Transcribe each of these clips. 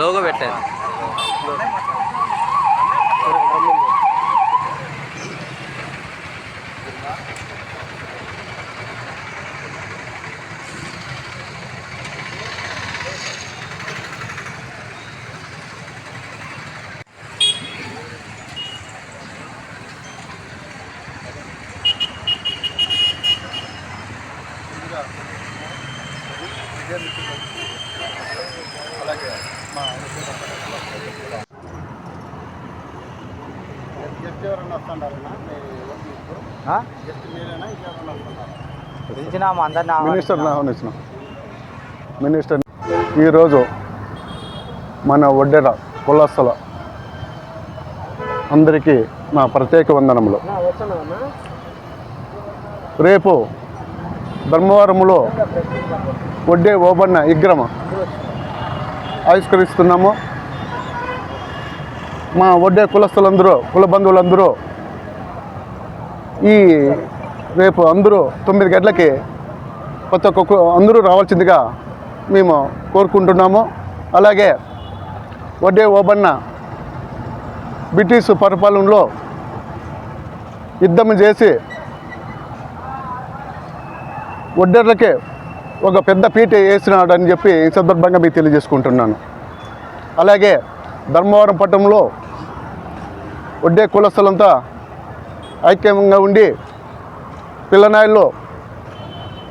Logo పెట్టారు. Minister ఈరోజు మన ఒడ్డెర కులస్తుల అందరికీ మా ప్రత్యేక వందనములు. రేపు ధర్మవరంలో ఒడ్డే ఓబన్న విగ్రహం ఆవిష్కరిస్తున్నాము. మా ఒడ్డే కులస్తులందరూ, కుల బంధువులందరూ ఈ రేపు అందరూ 9 గంటలకి కొత్త అందరూ రావాల్సిందిగా మేము కోరుకుంటున్నాము. అలాగే ఒడ్డే ఓబన్న బ్రిటిష్ పరిపాలనలో యుద్ధం చేసి ఒడ్డెర్లకే ఒక పెద్ద పీట వేసినాడు అని చెప్పి ఈ సందర్భంగా మీకు తెలియజేసుకుంటున్నాను. అలాగే ధర్మవరం పట్టణంలో ఒడ్డే కులస్తులంతా ఐక్యంగా ఉండి పిల్లనాయల్లో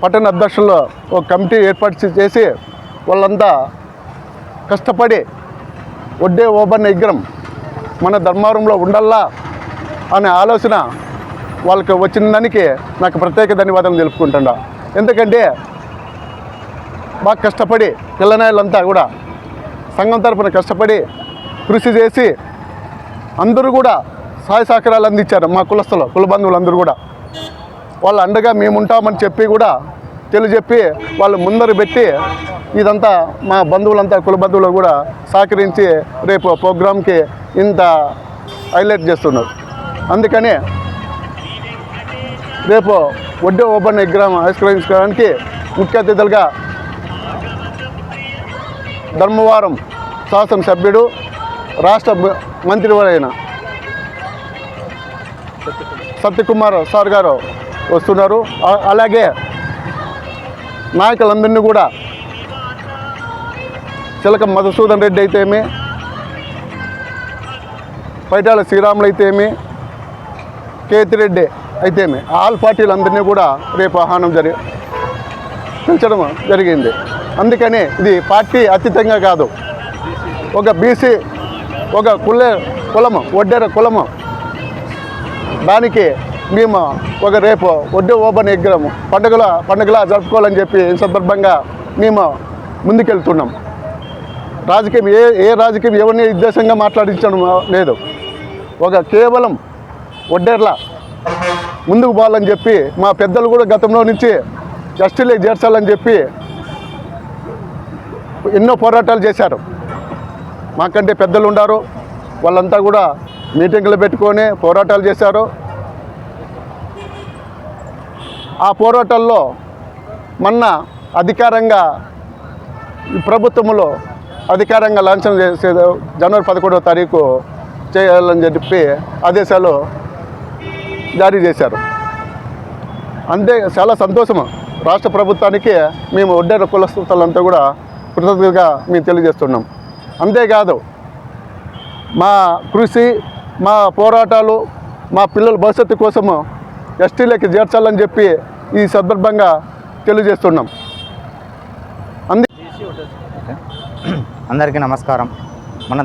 పట్టణ అధ్యక్షుల్లో ఒక కమిటీ ఏర్పాటు చేసి వాళ్ళంతా కష్టపడి ఒడ్డే ఓబన్న విగ్రహం మన ధర్మవరంలో ఉండాలా అనే ఆలోచన వాళ్ళకి వచ్చిన దానికి నాకు ప్రత్యేక ధన్యవాదాలు తెలుపుకుంటున్నా. ఎందుకంటే బాగా కష్టపడి పిల్లనాయలంతా కూడా సంఘం తరపున కష్టపడి కృషి చేసి అందరూ కూడా సహాయ సహకారాలు అందించారు. మా కులస్తులు, కుల బంధువులందరూ కూడా వాళ్ళ అండగా మేము ఉంటామని చెప్పి కూడా తెలియజెప్పి వాళ్ళు ముందర పెట్టి ఇదంతా మా బంధువులంతా, కుల బంధువులు కూడా సహకరించి రేపు ప్రోగ్రాంకి ఇంత హైలైట్ చేస్తున్నారు. అందుకని రేపు ఒడ్డే ఓబన్న విగ్రహం ఆవిష్కరించడానికి ముఖ్య అతిథులుగా ధర్మవరం శాసనసభ్యుడు, రాష్ట్ర మంత్రివర్యులైన సత్యకుమార్ సార్ గారు వస్తున్నారు. అలాగే నాయకులందరినీ కూడా చిలక మధుసూదన్ రెడ్డి అయితేమి, పైటాల శ్రీరాములు అయితేమి, కేతిరెడ్డి అయితేమి ఆల్ పార్టీలందరినీ కూడా రేపు ఆహ్వానం పెంచడం జరిగింది. అందుకని ఇది పార్టీ అతీతంగా కాదు, ఒక బీసీ, ఒక కులము, ఒడ్డెర కులము, దానికి మేము ఒక రేపు ఒడ్డే ఓబన్న విగ్రహం పండుగలా జరుపుకోవాలని చెప్పి ఈ సందర్భంగా మేము ముందుకెళ్తున్నాం. రాజకీయం ఏ రాజకీయం ఎవరిని ఉద్దేశంగా మాట్లాడించడం లేదు. ఒక కేవలం ఒడ్డెర్ల ముందుకు పోవాలని చెప్పి మా పెద్దలు కూడా గతంలో నుంచి ఎస్టీలకు చేర్చాలని చెప్పి ఎన్నో పోరాటాలు చేశారు. మాకంటే పెద్దలు ఉన్నారు, వాళ్ళంతా కూడా మీటింగ్లు పెట్టుకొని పోరాటాలు చేశారు. ఆ పోరాటాల్లో మొన్న అధికారంగా ప్రభుత్వంలో అధికారంగా లాంఛనం చేసే జనవరి 11వ తారీఖు చేయాలని చెప్పి ఆదేశాలు జారీ చేశారు. అంతే చాలా సంతోషము. రాష్ట్ర ప్రభుత్వానికి మేము ఒడ్డెర కులస్తులంతా కూడా కృతజ్ఞతగా మేము తెలియజేస్తున్నాం. అంతేకాదు మా కృషి, మా పోరాటాలు, మా పిల్లల భవిష్యత్తు కోసము ఎస్టీలకి చేర్చాలని చెప్పి ఈ సందర్భంగా తెలియజేస్తున్నాం. అందరికీ నమస్కారం. మన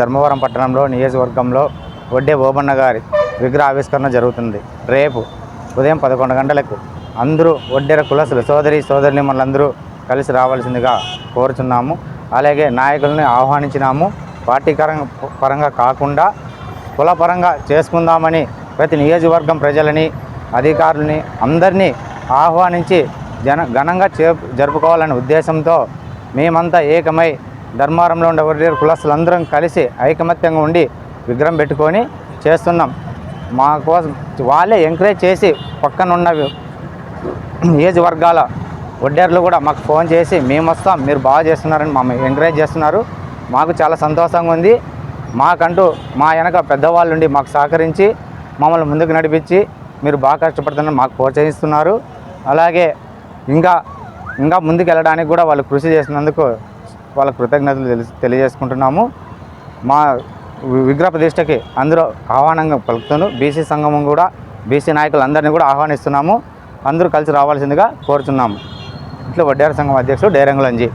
ధర్మవరం పట్టణంలో నియోజకవర్గంలో ఒడ్డే ఓబన్న గారి విగ్రహ ఆవిష్కరణ జరుగుతుంది. రేపు ఉదయం 11 గంటలకు అందరూ ఒడ్డెర కులస్తులు సోదరి మనందరూ కలిసి రావాల్సిందిగా కోరుచున్నాము. అలాగే నాయకుల్ని ఆహ్వానించినాము. పార్టీ పరంగా కాకుండా కులపరంగా చేసుకుందామని ప్రతి నియోజకవర్గం ప్రజలని, అధికారులని అందరినీ ఆహ్వానించి ఘనంగా జరుపుకోవాలనే ఉద్దేశంతో మేమంతా ఏకమై ధర్మవరంలో ఉండే ఒడ్డెర కులస్తులందరం కలిసి ఐకమత్యంగా ఉండి విగ్రహం పెట్టుకొని చేస్తున్నాం. మా కోసం వాళ్ళే ఎంకరేజ్ చేసి పక్కన ఉన్న ఏజ్ వర్గాల వడ్డేర్లు కూడా మాకు ఫోన్ చేసి మేము వస్తాం, మీరు బాగా చేస్తున్నారని మమ్మల్ని ఎంకరేజ్ చేస్తున్నారు. మాకు చాలా సంతోషంగా ఉంది. మాకంటూ మా వెనక పెద్దవాళ్ళు ఉండి మాకు సహకరించి మమ్మల్ని ముందుకు నడిపించి మీరు బాగా కష్టపడుతున్నారు మాకు ప్రోత్సహిస్తున్నారు. అలాగే ఇంకా ముందుకు వెళ్ళడానికి కూడా వాళ్ళు కృషి చేసినందుకు వాళ్ళ కృతజ్ఞతలు తెలియజేసుకుంటున్నాము. మా విగ్రహ ప్రతిష్టకి అందరూ ఆహ్వానంగా పలుకుతాను. బీసీ సంఘం కూడా బీసీ నాయకులందరినీ కూడా ఆహ్వానిస్తున్నాము. అందరూ కలిసి రావాల్సిందిగా కోరుతున్నాము. ఇట్లా వడ్డేర సంఘం అధ్యక్షుడు డైరంగులంజీ.